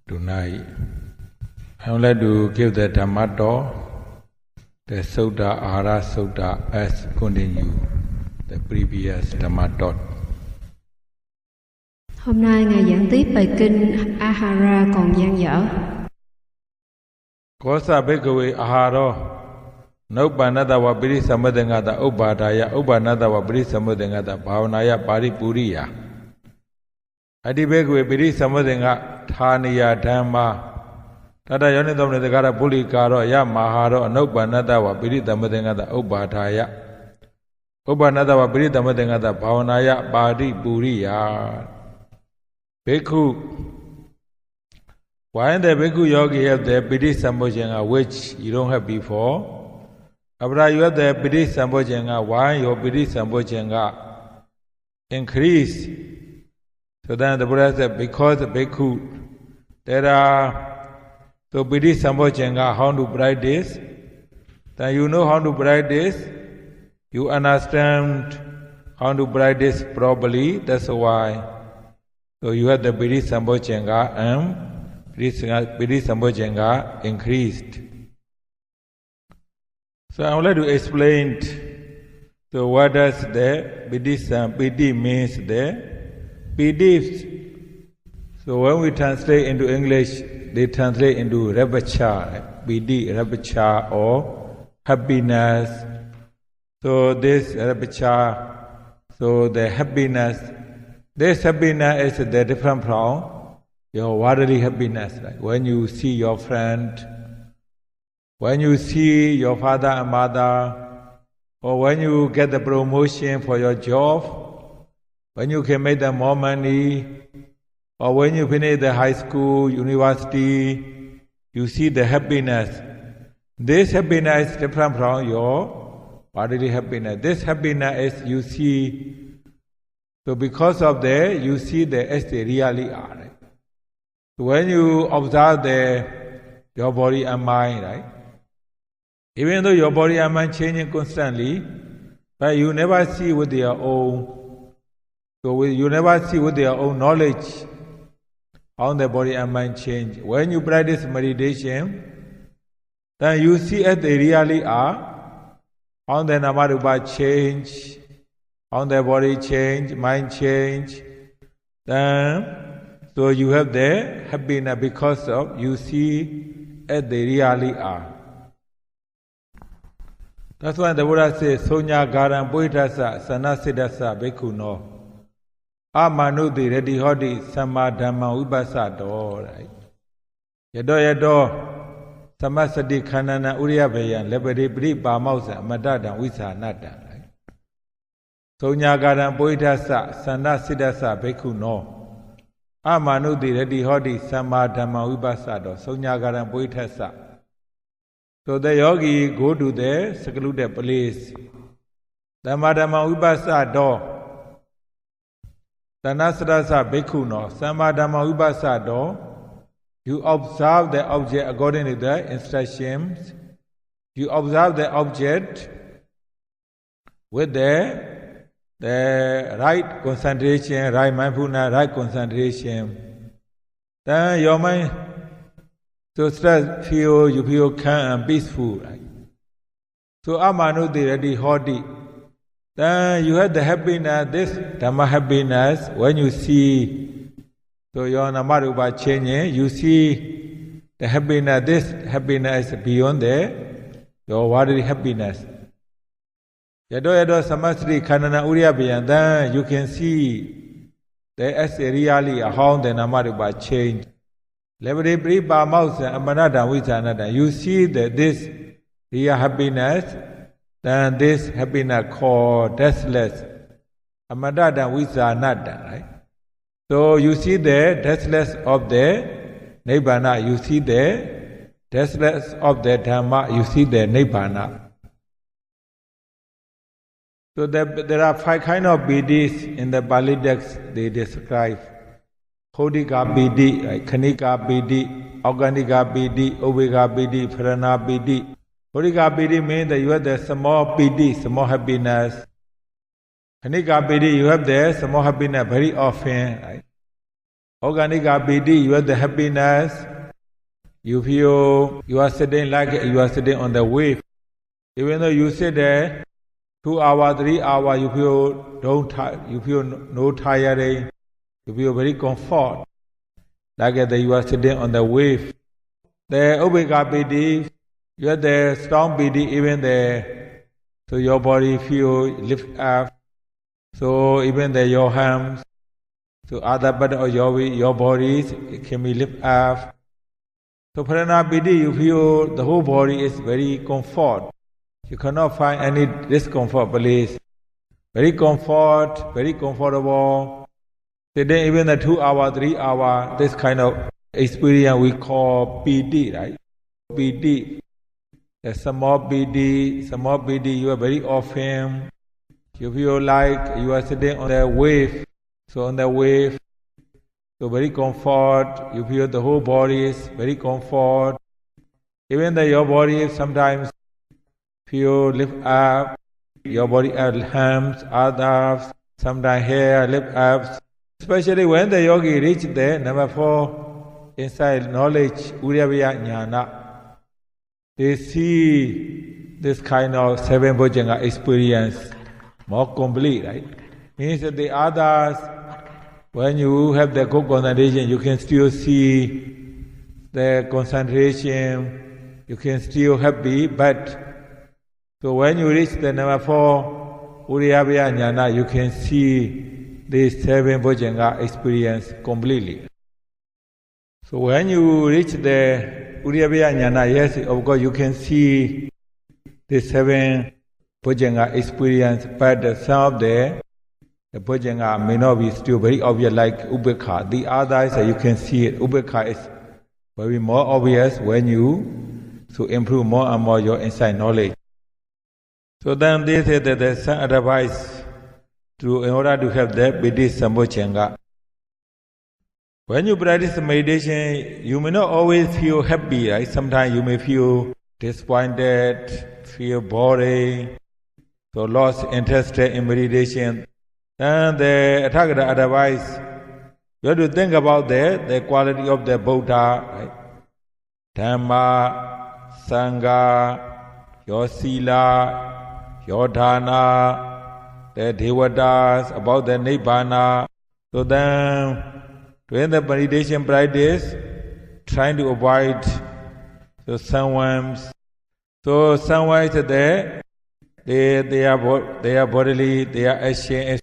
Tonight, I would like to give the Dhamma talk, the Sutta, Āhāra Sutta, as continue the previous Dhamma talk. Hôm nay Ngài giảng tiếp bài kinh Āhāra còn dang dở. Kosa bhikkhave Āhāro Nuppanatava Pirisammadengata Upadaya Uppanatava Pirisammadengata Bhavanaya Paripuriya Adi bhikkhave Pirisammadenga Thaniya Dhamma Tata Yonidomne Degara Pulikaro Ya Maharo Nuppanatava Pirisammadengata Upadaya Uppanatava Pirisammadengata Bhavanaya Paripuriya. Bhikkhu, when the Bhikkhu yogi have the Piti Sambhojjhanga which you don't have before, after you have the Piti Sambhojjhanga, why your Piti Sambhojjhanga increase? So then the Buddha said, because the Bhikkhu, there are so Piti Sambhojjhanga, how to practice, then you know how to practice, you understand how to practice properly, that's why. So you have the Piti Sambhojjhanga and Piti Sambhojjhanga increased. So I would like to explain. So what does the Piti means there? Piti. So when we translate into English, they translate into rapture, Piti, rapture or happiness. So this rapture, so the happiness. This happiness is the different from your worldly happiness. Like when you see your friend, when you see your father and mother, or when you get the promotion for your job, when you can make the more money, or when you finish the high school, university, you see the happiness. This happiness is different from your worldly happiness. This happiness is you see. So because of that, you see the as they really are. Right? So when you observe your body and mind, right? Even though your body and mind changing constantly, but you never see with your own. So you never see with your own knowledge how the body and mind change. When you practice meditation, then you see as they really are, how the Namarupa change. How the body change, mind change, then so you have the happiness because of you see as they really are. That's why the Buddha says, Sonya Garam Puitasa Sanasiddhasa Bhikkhuno Amanuti Redi Hodi Sama Dhamma Vipassato. Right? Yado Samasati Khanana Uriyabayan Lebedi Pri Pamausa Madadan Visanatan. Sonya Garam Puitasa Sanasiddhasa Bhikkhuno Amanuti Redi Hodi Sama Dhamma Vipassato. Sonya Garam Puitasa. So the yogi go to the secluded place. Dhamma Dhamma Vipassato. Sanasiddhasa Bhikkhuno Sama Dhamma Vipassato. You observe the object according to the instructions. You observe the object with the right concentration, right mindfulness, right concentration. Then your mind, so stress you feel calm and peaceful. Right? So Amanuti Redi Hodi. Then you have the happiness, this Dhamma happiness, when you see, so your Namarupa changing, you see the happiness, this happiness beyond your worldly happiness. Yado Samasri Khanana Uriyabayan, then you can see the as really how the Namarupa change. Lebedi Pripa Mausa Amanada Visanada. You see that this real happiness, then this happiness called deathless. Amanada Visanada, right? So you see the deathless of the Nibbana, you see the deathless of the Dhamma, you see the Nibbana. So there are 5 kinds of Pitis in the Pali text they describe. Khodika Piti, right? Khanika Piti, Organika Piti, Ubeka Piti, Pharana Piti. Khodika Piti means that you have the small Piti, small happiness. Khanika Piti, you have the small happiness very often. Right? Organic piti, you have the happiness. You feel you are sitting like you are sitting on the wave. Even though you sit there 2 hours, 3 hours, you feel no tiring. You feel very comfort. Like that you are sitting on the wave. The Ubeka piti, you have the strong piti even there. So your body feel lift up. So even your hands, so other part of your bodies can be lift up. So Prana piti, you feel the whole body is very comfort. You cannot find any discomfort place. Very comfort, very comfortable. Then even the 2 hours, 3 hours, this kind of experience we call piti, right? Piti. The small piti, you are very often. You feel like you are sitting on the wave. So on the wave, so very comfort. You feel the whole body is very comfort. Even your body sometimes feel lift up. Your body hands, others, sometimes hair lift up. Especially when the yogi reach there, number 4, inside knowledge, Uryaviya Jnana. They see this kind of 7 bojjhanga experience more complete, right? Means that the others, when you have the good concentration, you can still see the concentration, you can still happy, but so when you reach the number 4, Uryaviya Jnana, you can see this 7 bojjhanga experience completely. So when you reach the Uryaviya Jnana, yes, of course you can see the 7 bojjhanga experience, but some of the bojjhanga may not be still very obvious like Ubekha. The others, you can see it. Ubekha is very more obvious when you improve more and more your inside knowledge. So then they say that there's some advice in order to have that piti sambojjhanga. When you practice meditation, you may not always feel happy, right? Sometimes you may feel disappointed, feel boring, so lost interest in meditation. And the Tathagata advice, you have to think about the quality of the Buddha, right? Dhamma, Sangha, your Sila, your Dana, the Devatas, about the Nibbana. So then, during the meditation practice, trying to avoid someone is there, they are bodily, they are action,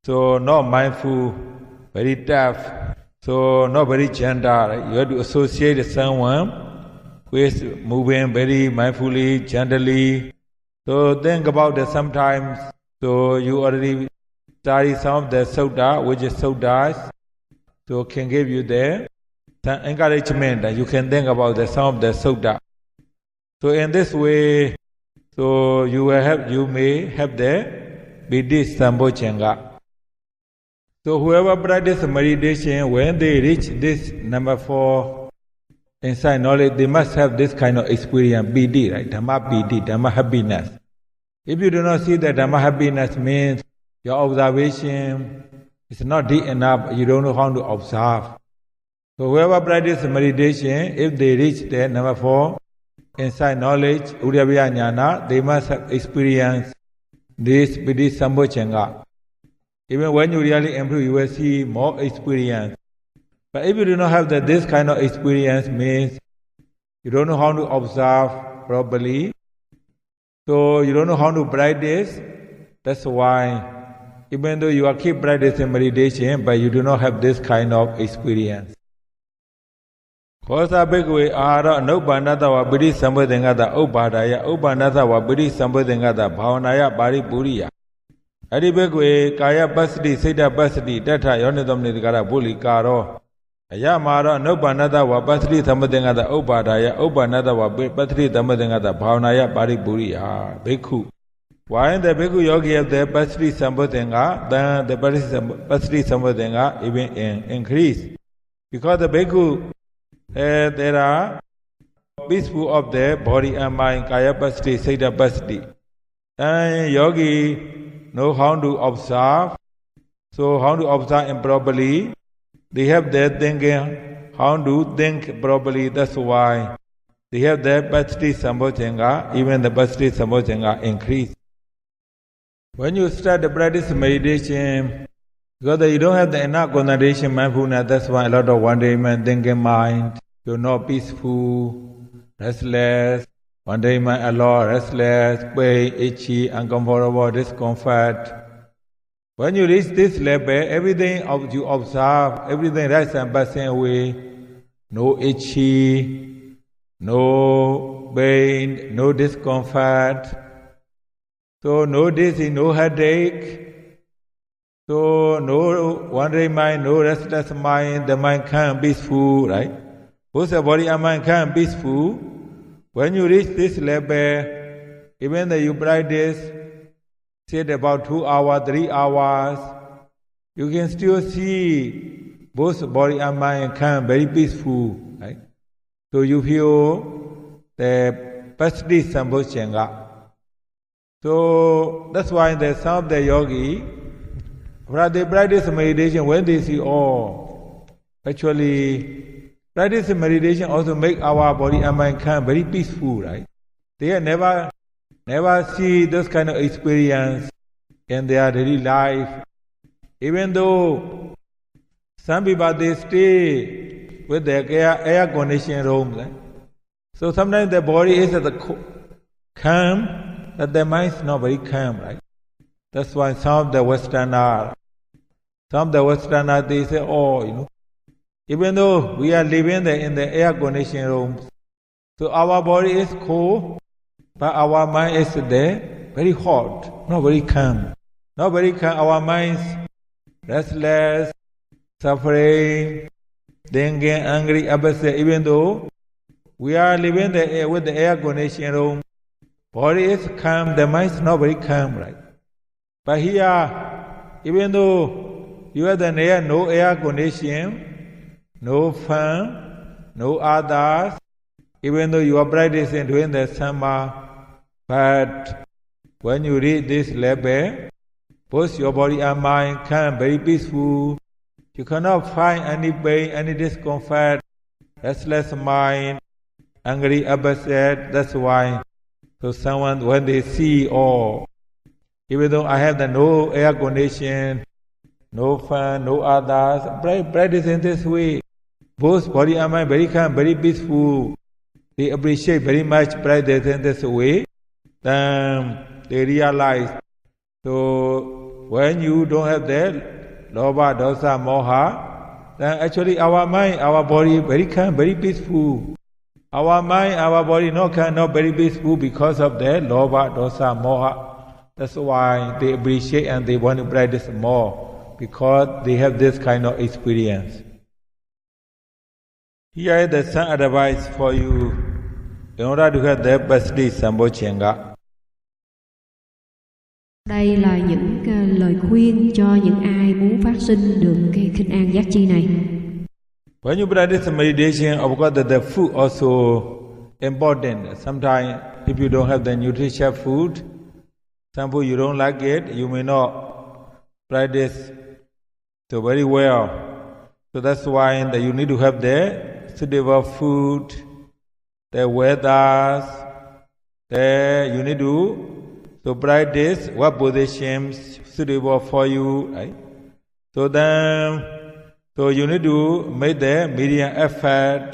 so not mindful, very tough, so not very gentle. Right? You have to associate someone who is moving very mindfully, gently. So think about that sometimes. So you already study some of the Sutta, which is Suttas, so can give you some encouragement that you can think about some of the Sutta. So in this way, so you may have the piti sambojjhanga. So whoever practices meditation, when they reach this number 4 inside knowledge, they must have this kind of experience, piti, right? Dhamma piti, Dhamma happiness. If you do not see that Dhamma happiness, means your observation is not deep enough, you don't know how to observe. So whoever practices meditation, if they reach the number 4, inside knowledge, Uryaviya Jnana, they must have experienced this piti sambojjhanga. Even when you really improve, you will see more experience. But if you do not have this kind of experience, means you don't know how to observe properly, so you don't know how to practice. That's why, even though you are keep practicing meditation, but you do not have this kind of experience. Kosa bhikkhave āhāra anupanatava piti sambodhengata upadaya upanatava piti sambodhengata bhavanaya paripuriya. Adi bhikkhave kaya pasati siddha pasati tatha yonitam nidikara bulikaro. Ayamara anupanatava pasati sambodhengata upadaya upanatava pasati sambodhengata bhavanaya paripuriya. Bhikkhu. When the bhikkhu yogi have the pasati sambodhenga, then the pasati sambodhenga even increase. Because the bhikkhu there are peaceful of the body and mind, kaya pasati, siddha pasati. And yogi know how to observe. So how to observe improperly. they have their thinking, how to think properly. That's why they have their Pasti Sambhojjhanga, even the Pasti Sambhojjhanga increase. When you start the practice meditation, because you don't have the enough concentration, mindfulness, that's why a lot of wonderment, thinking mind, you're not peaceful, restless, wonderment a lot, restless, pain, itchy, uncomfortable, discomfort. When you reach this level, everything you observe, everything rises and passing away, no itchy, no pain, no discomfort, so no dizzy, no headache, so no wandering mind, no restless mind, the mind calm, peaceful, right? Both the body and mind calm, peaceful. When you reach this level, even though you practice, sit about 2 hours, 3 hours, you can still see both body and mind calm, very peaceful, right? So you feel the Pasti Sambhojjhanga. So that's why there's some of the yogi, when they practice meditation, when they see, actually, practice meditation also make our body and mind calm, very peaceful, right? They have never see this kind of experience in their daily life. Even though some people, they stay with their air conditioned rooms, right? So sometimes the body is at the calm, but the mind is not very calm, right? That's why some of the Westerners, they say, even though we are living in the air conditioned rooms, so our body is cold, but our mind is there, very hot, not very calm. Not very calm, our minds restless, suffering, thinking, angry, upset. Even though we are living with the air conditioned room, body is calm, the mind is not very calm, right? But here, even though you have no air condition, no fan, no others, even though you are practicing during the summer, but when you reach this level, both your body and mind calm, very peaceful. You cannot find any pain, any discomfort, restless mind, angry, upset. That's why. So someone, when they see, even though I have no air condition, no fan, no others, practice in this way. Both body and mind very calm, very peaceful. They appreciate very much practice in this way. Then they realize. So when you don't have that lobha, dosa, moha, then actually our mind, our body very calm, very peaceful. Our mind, our body not calm, not very peaceful because of that lobha, dosa, moha. That's why they appreciate and they want to practice more, because they have this kind of experience. Here is the some advice for you in order to have the Pasti Sambhojjhanga. Đây là những lời khuyên cho những ai muốn phát sinh được cái khinh an giác chi này. When you practice meditation, of course, the food also important. Sometimes, if you don't have the nutritious food, some food you don't like it, you may not practice so very well. So that's why you need to have the suitable food, the weathers, you need to practice what positions suitable for you, right? So you need to make the medium effort.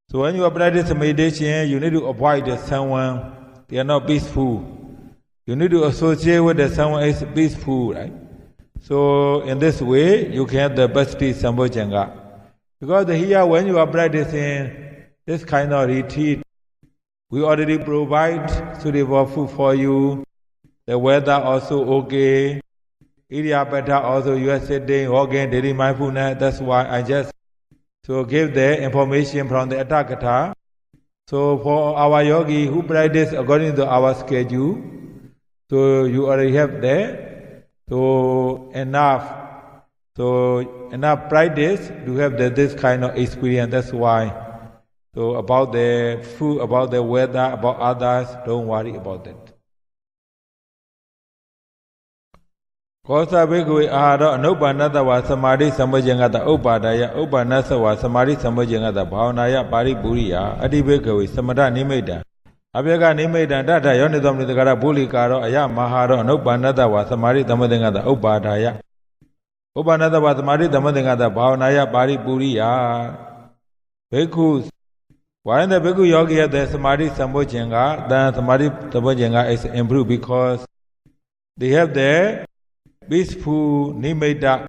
So when you are practicing meditation, you need to avoid someone they are not peaceful. You need to associate with someone is peaceful, right? So in this way, you can have the Pasti Sambhojjhanga. Because here, when you are practicing this kind of retreat, we already provide suitable food for you. The weather also okay. Area better also, you are sitting, walking, daily mindfulness. That's why I just give the information from the Atthakatha. So for our yogi who practice according to our schedule, so you already have there. So enough practice to have this kind of experience. That's why. So about the food, about the weather, about others, don't worry about that. Kosa bhikkhu āhāra anupanata va samadhi sambhajangata upadaya upanasa va samadhi sambhajangata bhavanaya paripuriya adi bhikkhu samatha nimitta abhyaka nimitta tata yonitam nidhakara bhulikaro aya maharo anupanata va samadhi sambhajangata upadaya upanata va samadhi sambhajangata bhavanaya paripuriya bhikkhus. When the bhikkhu yogi has the samadhi sambhajanga, then samadhi sambhajanga is improved because they have the peaceful nimitta.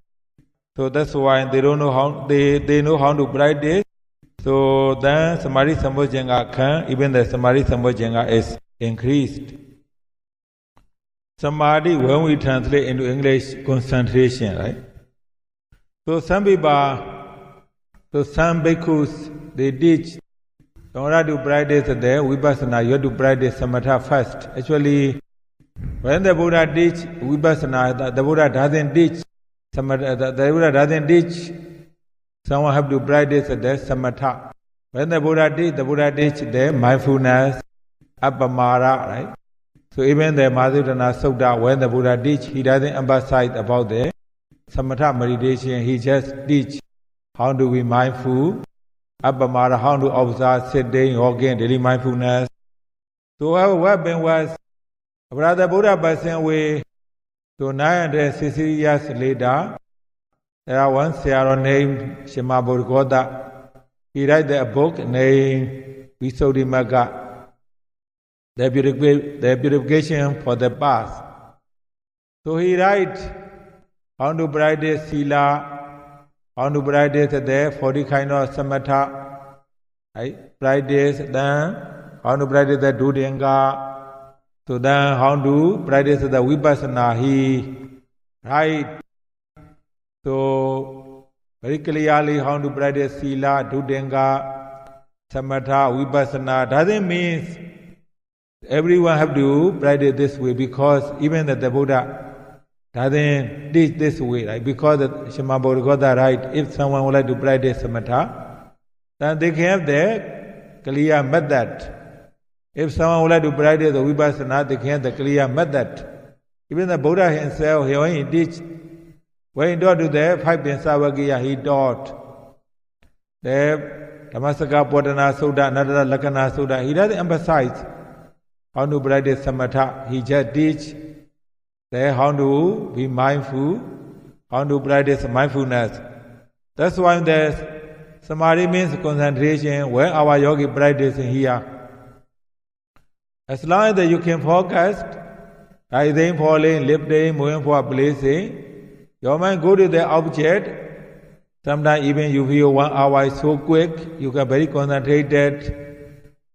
So that's why they don't know how they know how to practice. So then samadhi sambhajanga can, even the samadhi sambhajanga is increased. Samadhi, when we translate into English, concentration, right? So some people, some bhikkhus, they teach in order to practice the vipassana, you have to practice samatha first. Actually, when the Buddha teach vipassana, the Buddha doesn't teach samatha. The Buddha doesn't teach someone have to practice the samatha. When the Buddha teach the mindfulness, Āhāra, right? So even the Madhutana Sutta, when the Buddha teach, he doesn't emphasize about the samatha meditation. He just teach how to be mindful. Āhāra, how to observe, sitting, walking, daily mindfulness. So what happened was, Brother Buddha passed away. So 960 years later, there was one Sayadaw named Shimabodhikota. He wrote a book named Visuddhimagga, the purification for the past. So he writes how to practice sila, how to practice the 40 kind of samatha, right? Practice, then how to practice the dudanga. So then how to practice the vipassana, he write. So very clearly how to practice sila, dudanga, samatha, vipassana. Doesn't mean everyone have to practice this way, because even the Buddha doesn't teach this way, right? Because Shimabodhikota right, if someone would like to practice samatha, then they can have the clear method. If someone would like to practice the vipassana, they can have the clear method. Even the Buddha himself, when he teach, when he taught to the 5 Pinsavakiya, he taught the Dhammasaka Padana Sutta, Nadara Lakkhana Sutta. He doesn't emphasize how to practice samatha. He just teach how to be mindful, how to practice mindfulness. That's why the samadhi means concentration. When our yogi practicing here, as long as you can focus, rising, falling, lifting, moving for placing, your mind go to the object. Sometimes even you feel 1 hour is so quick, you get very concentrated.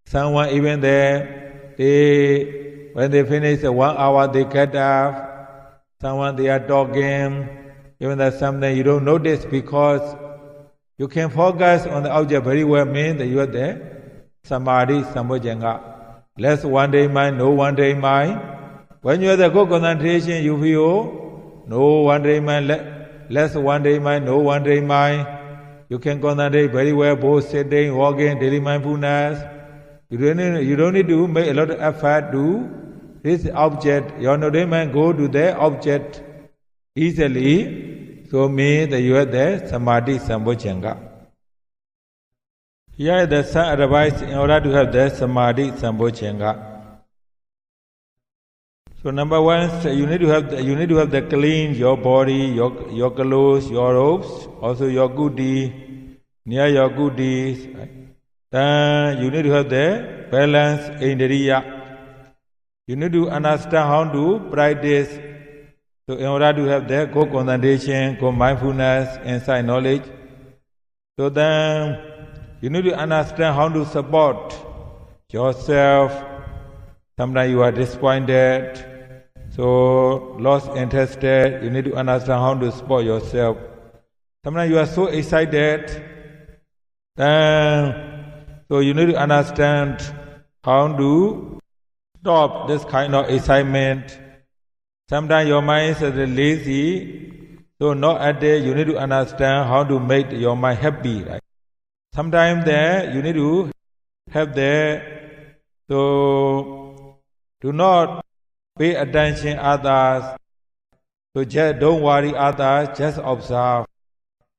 Someone even there, when they finish 1 hour, they get up. Someone they are talking, even that something you don't notice because you can focus on the object very well, means that you are there. Samadhi sambhajanga. Less one day mind, no one day mind. When you have the good concentration, you feel no one day mind, less one day mind, no one day mind. You can concentrate very well, both sitting, walking, daily mindfulness. You don't need to make a lot of effort to this object. Your no day mind go to the object easily. So means that you have the samadhi sambhajanga. Here is the some advice in order to have the samadhi sambhajanga. So number 1, you need to have the clean your body, your clothes, your robes, also your goodie, near your goodies. Right? Then you need to have the balance indriya. You need to understand how to practice. So in order to have the good concentration, good mindfulness, insight knowledge. So then you need to understand how to support yourself. Sometimes you are disappointed, so lost interested. You need to understand how to support yourself. Sometimes you are so excited, so you need to understand how to stop this kind of excitement. Sometimes your mind is lazy, so not at day you need to understand how to make your mind happy. Right? Sometimes you need to have so do not pay attention others. So just don't worry others, just observe.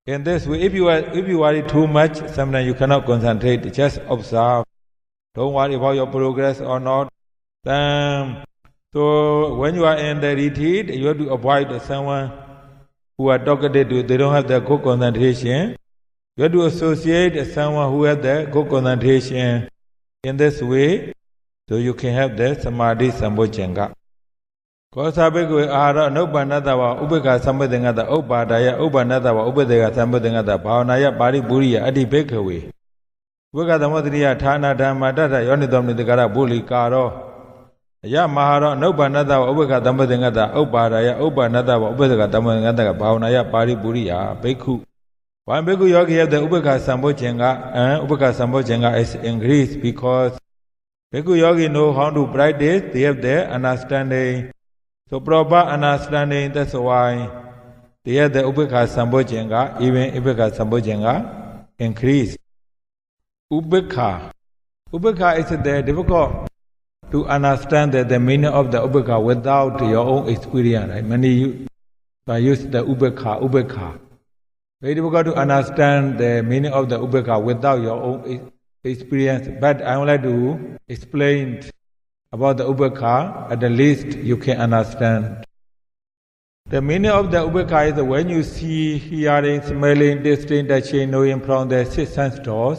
In this way, if you worry too much, sometimes you cannot concentrate. Just observe. Don't worry about your progress or not. So when you are in the retreat, you have to avoid someone who are talkative. They don't have the good concentration. You have to associate someone who has the good concentration. In this way, so you can have the samadhi sambojjhanga. Kosa bhikkhave āhāra nubbanatava ubhekha sambodhengata ubbādaya ubbanatava ubbedeka sambodhengata bhavanaya paripuriya adi bhikkhave ubhekha samodhriya thāna dhamma tata yonitamnitikara bhulikāro ya mahāra nubbanatava ubhekha sambodhengata ubbādaya ubbanatava ubbedeka sambodhengata bhavanaya paripuriya bhikkhu. One bhikkhu yogi have the ubhekha sambojjhanga is increased because bhikkhu yogi know how to practice, they have the understanding. So proper understanding, that's why they have the ubhekha sambojjhanga, even ubhekha sambojjhanga increase. Ubhekha is the difficult to understand the meaning of the ubhekha without your own experience. Right? Many use the ubhekha. Very difficult to understand the meaning of the ubhekha without your own experience. But I would like to explain about the ubhekha, at the least you can understand. The meaning of the ubhekha is when you see, hearing, smelling, tasting, touching, knowing from the six sense doors,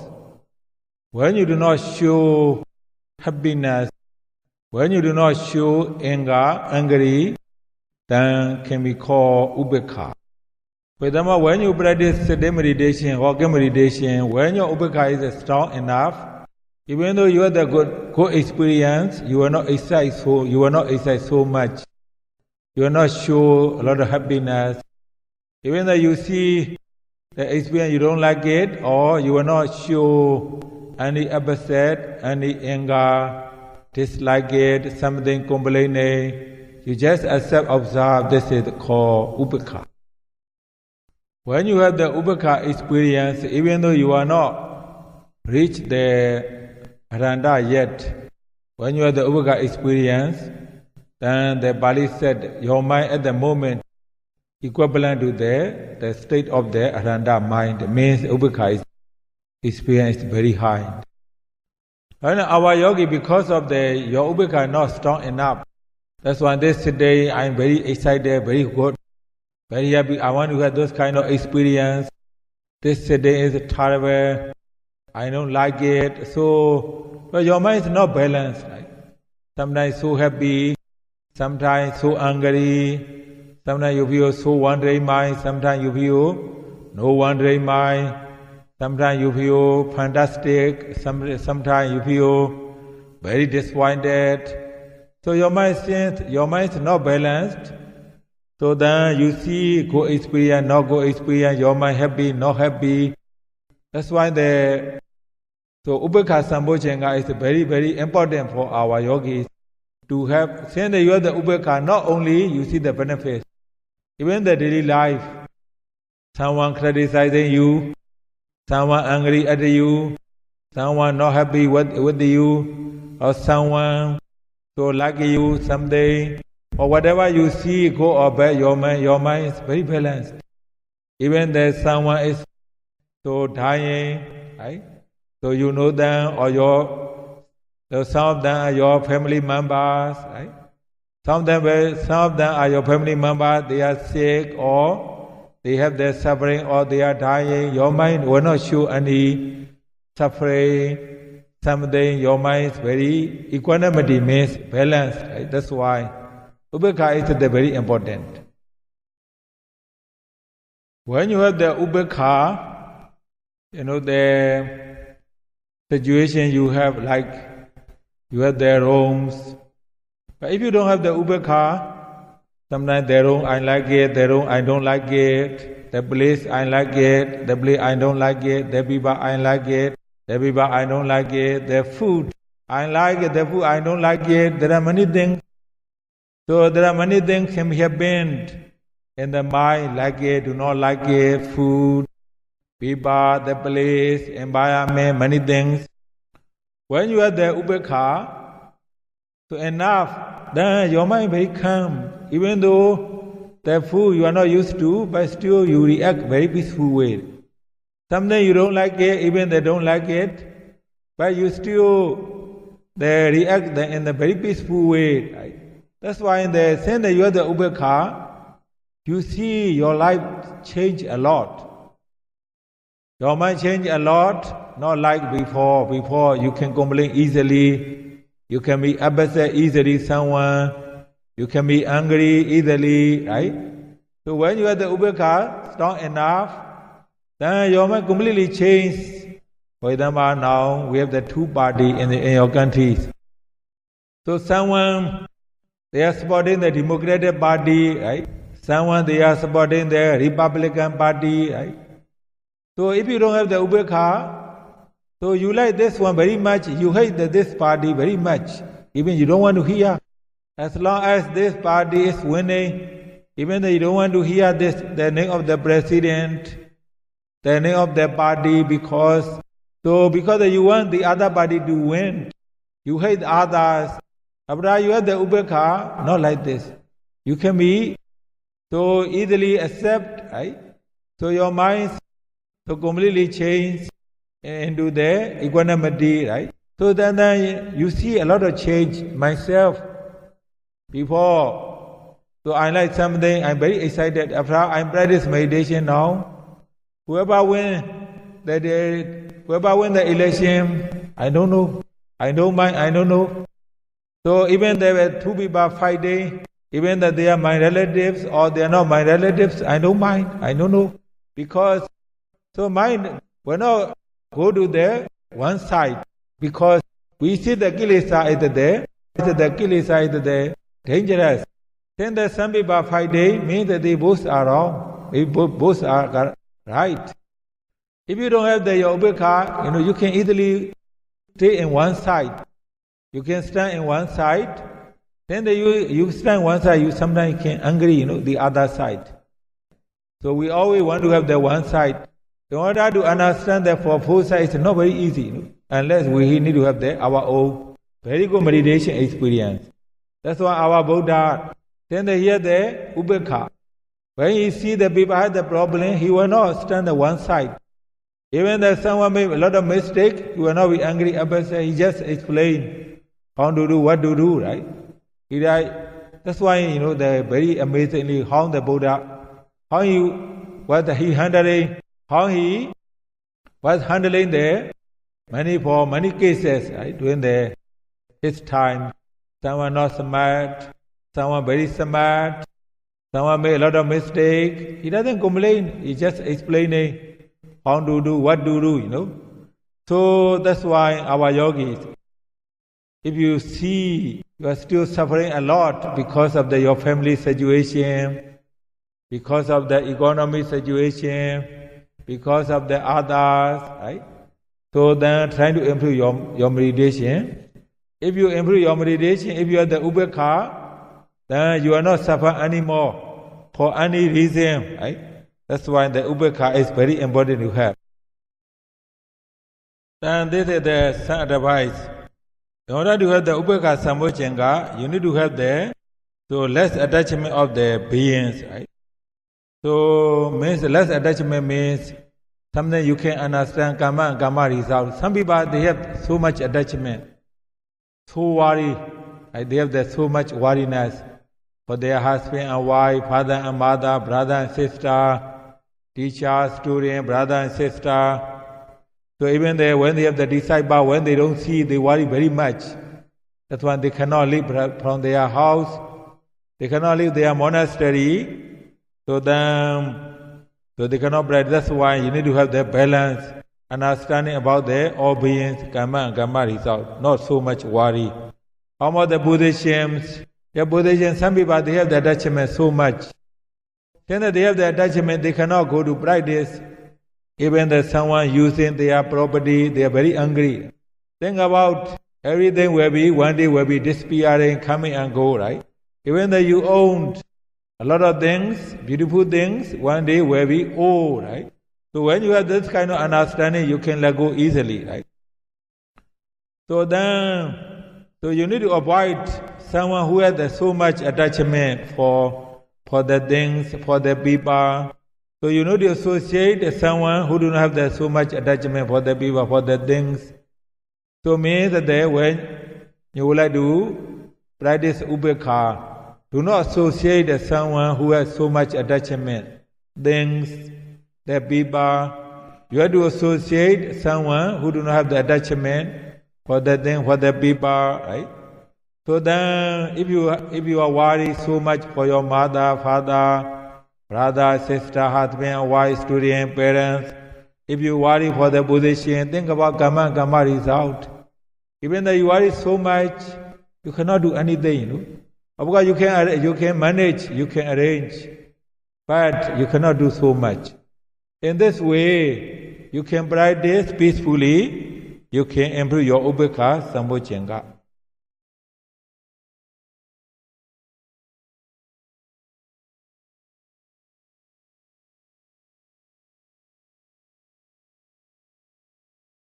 when you do not show happiness, when you do not show anger, angry, then can be called ubhekha. Furthermore, when you practice sitting meditation, walking meditation, when your ubhekha is strong enough, even though you have the good experience, you will not excite so much. You will not show a lot of happiness. Even though you see the experience, you don't like it, or you will not show any upset, any anger, dislike it, something complaining. You just accept, observe. This is called ubhekha. When you have the ubhekha experience, even though you are not reached the Aranda yet, when you have the ubhekha experience, then the Pali said your mind at the moment equivalent to the state of the Aranda mind, means ubhekha experience is very high. And our yogi, because of your ubhekha not strong enough, that's why this day I am very excited, very good, very happy. I want to have those kind of experience. This day is terrible. I don't like it. So, but your mind is not balanced. Right? Sometimes so happy, sometimes so angry, sometimes you feel so wandering mind, sometimes you feel no wandering mind, sometimes you feel fantastic, sometimes you feel very disappointed. So your mind is not balanced. So then you see good experience, not good experience, your mind happy, not happy. That's why so ubhekha sambojjhanga is very, very important for our yogis to have. Since you have the ubhekha, not only you see the benefits, even the daily life, someone criticizing you, someone angry at you, someone not happy with you, or someone so like you someday, or whatever you see, good or bad, your mind is very balanced. Even that someone is so dying, right? So you know them, or some of them are your family members, right? Some of them are your family members, they are sick, or they have their suffering, or they are dying. Your mind will not show any suffering. Something, your mind is very equanimity, means balanced, right? That's why ubhekha is very important. When you have the ubhekha, the situation you have, like you have their rooms. But if you don't have the ubhekha, sometimes their room I like it, their room I don't like it, the place I like it, the place I don't like it, the people I like it, the people I don't like it, the food I like it, the food I don't like it. There are many things. So there are many things can happen in the mind, like it, do not like it, food, people, the place, environment, many things. When you have the ubhekha, so enough, then your mind very calm. Even though that food you are not used to, but still you react very peaceful way. Something you don't like it, even they don't like it, but you still they react in a very peaceful way. Right? That's why in the sense that you have the ubekha, you see your life change a lot. Your mind change a lot, not like before. Before you can complain easily, you can be upset easily someone, you can be angry easily, right? So when you have the ubekha strong enough, then your mind completely change. For example, now we have the two parties in your countries. So someone, they are supporting the Democratic Party, right? Someone, they are supporting the Republican Party, right? So if you don't have the ubekha, so you like this one very much, you hate this party very much, even you don't want to hear. As long as this party is winning, even though you don't want to hear the name of the president, the name of the party, because you want the other party to win, you hate others. After you have the ubekha, not like this. You can be so easily accept, right? So your mind so completely change into the equanimity, right? So then you see a lot of change myself. Before, so I like something, I'm very excited. After I practice meditation now, whoever win the election, I don't know. I don't mind, I don't know. So even there were two people fighting, even that they are my relatives or they are not my relatives, I don't mind, I don't know. Because, so mind will not go to the one side, because we see the kilesa is there, the kilesa is there, dangerous. Then that some people are fighting, means that they both are wrong, they both are right. If you don't have your ubekha, you can easily stay in one side. You can stand in one side. Then you stand one side, you sometimes can angry, the other side. So we always want to have the one side. In order to understand that for both sides, it's not very easy, unless we need to have our own very good meditation experience. That's why our Buddha, then they hear the ubekha. When he see the people have the problem, he will not stand on one side. Even if someone made a lot of mistake, he will not be angry about it. He just explain how to do, what to do, right? That's why, the very amazingly how the Buddha, how he was handling the many cases, right? During his time, someone not smart, someone very smart, someone made a lot of mistake. He doesn't complain. He just explaining how to do, what to do, So that's why our yogis, if you see you are still suffering a lot because of your family situation, because of the economic situation, because of the others, right? So then trying to improve your meditation. If you improve your meditation, if you have the ubekha, then you are not suffering anymore for any reason, right? That's why the ubekha is very important to have. Then this is the some advice. In order to have the ubekha sambojjhanga, you need to have less attachment of the beings, right? So means less attachment means something you can understand karma and karma result. Some people they have so much attachment, so worry, right? They have so much worriness for their husband and wife, father and mother, brother and sister, teacher, student, brother and sister. So even when they have the disciple, when they don't see, they worry very much. That's why they cannot leave from their house, they cannot leave their monastery. So they cannot practice. That's why you need to have the balance, understanding about all beings, karma and karma result, not so much worry. How about the Buddhisms? The Buddhisms, some people they have the attachment so much. Then they have the attachment, they cannot go to practice. Even that someone using their property, they are very angry. Think about everything one day will be disappearing, coming and go, right? Even though you owned a lot of things, beautiful things, one day will be old, right? So when you have this kind of understanding, you can let go easily, right? So you need to avoid someone who has so much attachment for for the things, for the people. So you know to associate someone who do not have so much attachment for the people, for the things. So means that when you would like to practice ubekha, do not associate someone who has so much attachment, things, the people. You have to associate someone who do not have the attachment for the thing, for the people, right? So then, if you are worried so much for your mother, father, brother, sister, husband, wife, student, parents, if you worry for the position, think about karma result. Even though you worry so much, you cannot do anything, you know. Of course, you can manage, you can arrange, but you cannot do so much. In this way, you can practice peacefully, you can improve your ubekha sambochenga.